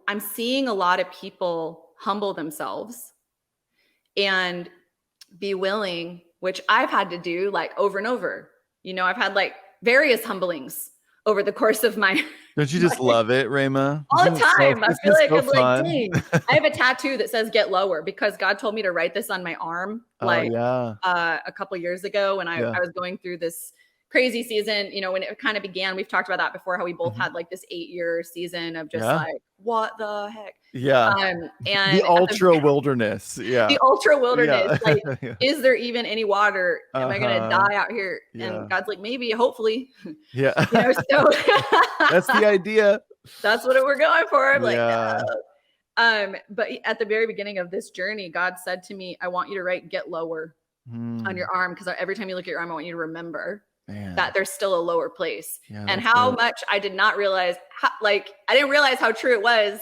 I'm seeing a lot of people humble themselves and be willing, which I've had to do like over and over. I've had like various humblings over the course of my. Don't you just love it, Rhema? All the time. I feel like I'm fun. like, dang. I have a tattoo that says "Get Lower" because God told me to write this on my arm. A couple of years ago when I was going through this crazy season, when it kind of began. We've talked about that before, how we both had like this 8-year season of just like, what the heck? Yeah. And the ultra wilderness. Yeah. The ultra wilderness. Yeah. Like, is there even any water? Am I going to die out here? And God's like, maybe, hopefully. Yeah. So that's the idea. That's what we're going for. I'm like, no. But at the very beginning of this journey, God said to me, I want you to write "Get Lower" on your arm, because every time you look at your arm, I want you to remember that there's still a lower place. And how much I did not realize, I didn't realize how true it was.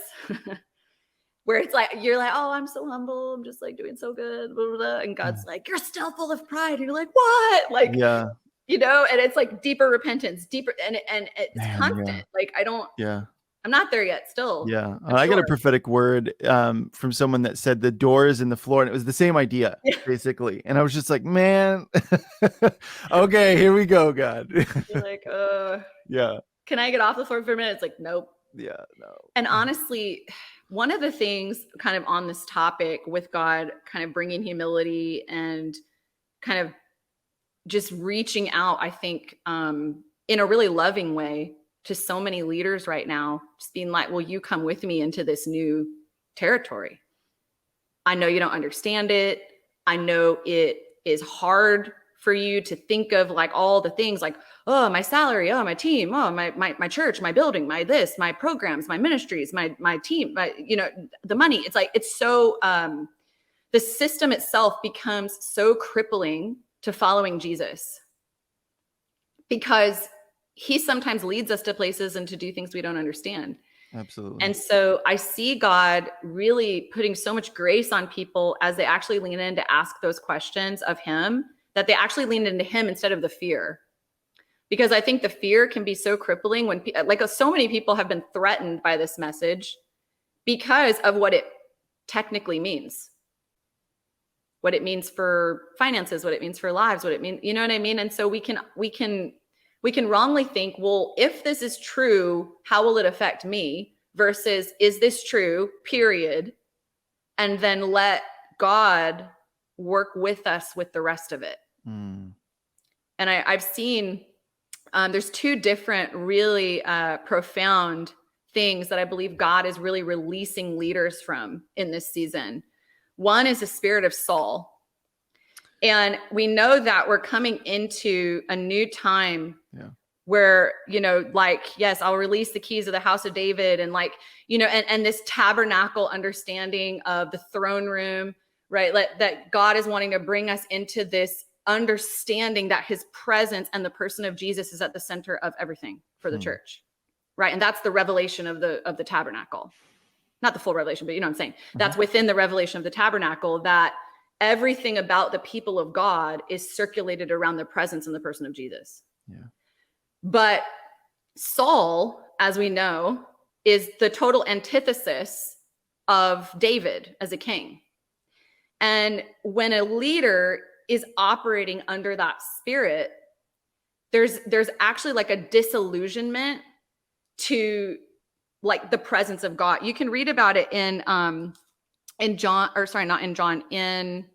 Where it's like, you're like, oh, I'm so humble. I'm just like doing so good. Blah, blah, blah. And God's like, you're still full of pride. And you're like, what? Like, and it's like deeper repentance, deeper. And it's constant. Like, I'm not there yet still. Yeah. I got a prophetic word from someone that said the door is in the floor, and it was the same idea basically. And I was just like, man, okay, here we go, God. You're like, can I get off the floor for a minute? It's like, nope. Yeah, no. And honestly, one of the things kind of on this topic with God, kind of bringing humility and kind of just reaching out, I think, in a really loving way to so many leaders right now, just being like, will you come with me into this new territory? I know you don't understand it. I know it is hard for you to think of like all the things like, oh, my salary, oh, my team, oh, my church, my building, my this, my programs, my ministries, my team, the money. It's like, it's so, the system itself becomes so crippling to following Jesus, because he sometimes leads us to places and to do things we don't understand. Absolutely. And so I see God really putting so much grace on people as they actually lean in to ask those questions of him, that they actually lean into him instead of the fear. Because I think the fear can be so crippling when so many people have been threatened by this message because of what it technically means. What it means for finances, what it means for lives, what it means, you know what I mean? And so we can wrongly think, well, if this is true, how will it affect me? Versus, is this true, period? And then let God work with us with the rest of it. And I've seen, there's two different really profound things that I believe God is really releasing leaders from in this season. One is the spirit of Saul. And we know that we're coming into a new time where, yes, I'll release the keys of the house of David, and and this tabernacle understanding of the throne room, right? That God is wanting to bring us into this understanding that his presence and the person of Jesus is at the center of everything for the church, right? And that's the revelation of the tabernacle. Not the full revelation, but you know what I'm saying? That's within the revelation of the tabernacle, that everything about the people of God is circulated around the presence and the person of Jesus. Yeah. But Saul, as we know, is the total antithesis of David as a king. And when a leader is operating under that spirit, there's actually like a disillusionment to like the presence of God. You can read about it in John, or sorry, not in John, in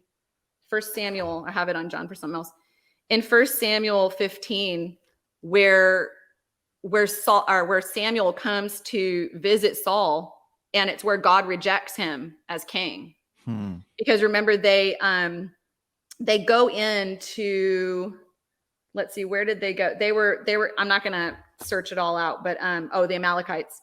1 Samuel. I have it on John for something else. In 1 Samuel 15, where Samuel comes to visit Saul, and it's where God rejects him as king. Because remember, they go into, let's see, where did they go? They were, I'm not going to search it all out, but the Amalekites.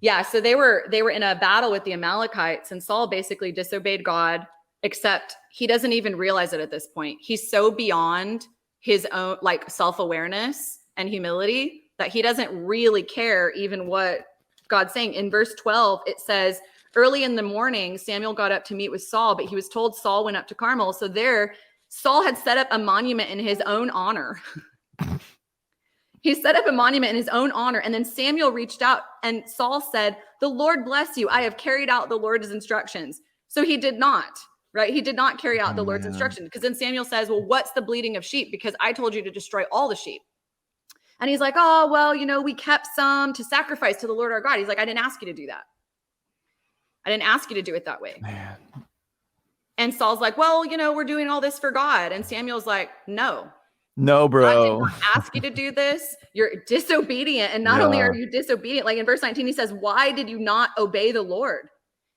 Yeah, so they were in a battle with the Amalekites, and Saul basically disobeyed God, except he doesn't even realize it at this point. He's so beyond his own like self-awareness and humility that he doesn't really care even what God's saying. In verse 12, it says, early in the morning, Samuel got up to meet with Saul, but he was told Saul went up to Carmel. So there, Saul had set up a monument in his own honor. He set up a monument in his own honor. And then Samuel reached out and Saul said, the Lord bless you. I have carried out the Lord's instructions. So he did not, right? He did not carry out the Lord's instructions, because then Samuel says, well, what's the bleating of sheep? Because I told you to destroy all the sheep. And he's like, oh, well, we kept some to sacrifice to the Lord our God. He's like, I didn't ask you to do that. I didn't ask you to do it that way. Man. And Saul's like, well, we're doing all this for God. And Samuel's like, no, bro. God did not ask you to do this. You're disobedient. And not only are you disobedient, like in verse 19, he says, why did you not obey the Lord?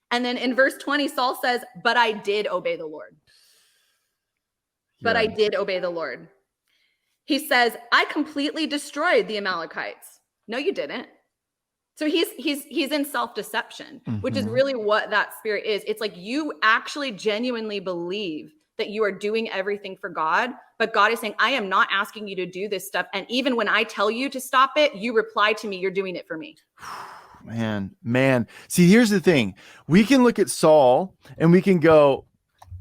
And then in verse 20, Saul says, but I did obey the Lord. But I did obey the Lord. He says, I completely destroyed the Amalekites. No, you didn't. So he's in self-deception, which is really what that spirit is. It's like you actually genuinely believe that you are doing everything for God, but God is saying, I am not asking you to do this stuff. And even when I tell you to stop it, you reply to me, you're doing it for me. Man. See, here's the thing. We can look at Saul and we can go,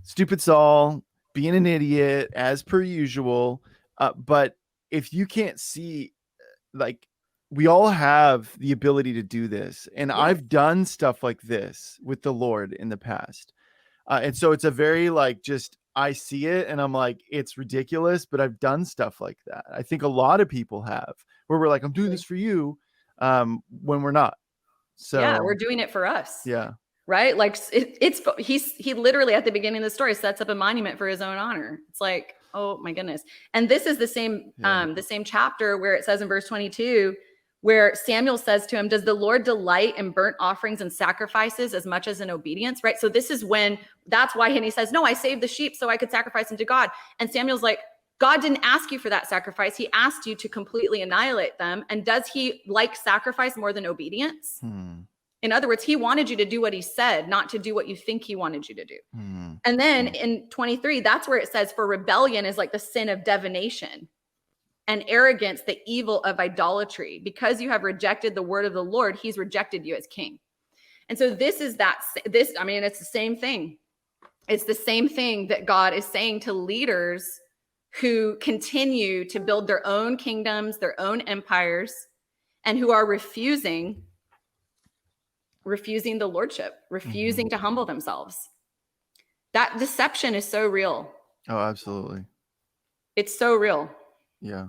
stupid Saul, being an idiot as per usual. But if you can't see, like, we all have the ability to do this. And I've done stuff like this with the Lord in the past. And so it's a very I see it and I'm like, it's ridiculous, but I've done stuff like that. I think a lot of people have, where we're like, I'm doing this for you, when we're not. So yeah, we're doing it for us. Yeah. Right. Like he literally at the beginning of the story sets up a monument for his own honor. It's like, oh my goodness. And this is the same chapter where it says in verse 22, where Samuel says to him, does the Lord delight in burnt offerings and sacrifices as much as in obedience? Right. So this is that's why, and he says, no, I saved the sheep so I could sacrifice them to God. And Samuel's like, God didn't ask you for that sacrifice. He asked you to completely annihilate them. And does he like sacrifice more than obedience? In other words, he wanted you to do what he said, not to do what you think he wanted you to do. And then in 23, that's where it says, for rebellion is like the sin of divination, and arrogance, the evil of idolatry. Because you have rejected the word of the Lord, he's rejected you as king. And so it's the same thing. It's the same thing that God is saying to leaders who continue to build their own kingdoms, their own empires, and who are refusing the lordship, refusing to humble themselves. That deception is so real. Oh, absolutely. It's so real. Yeah.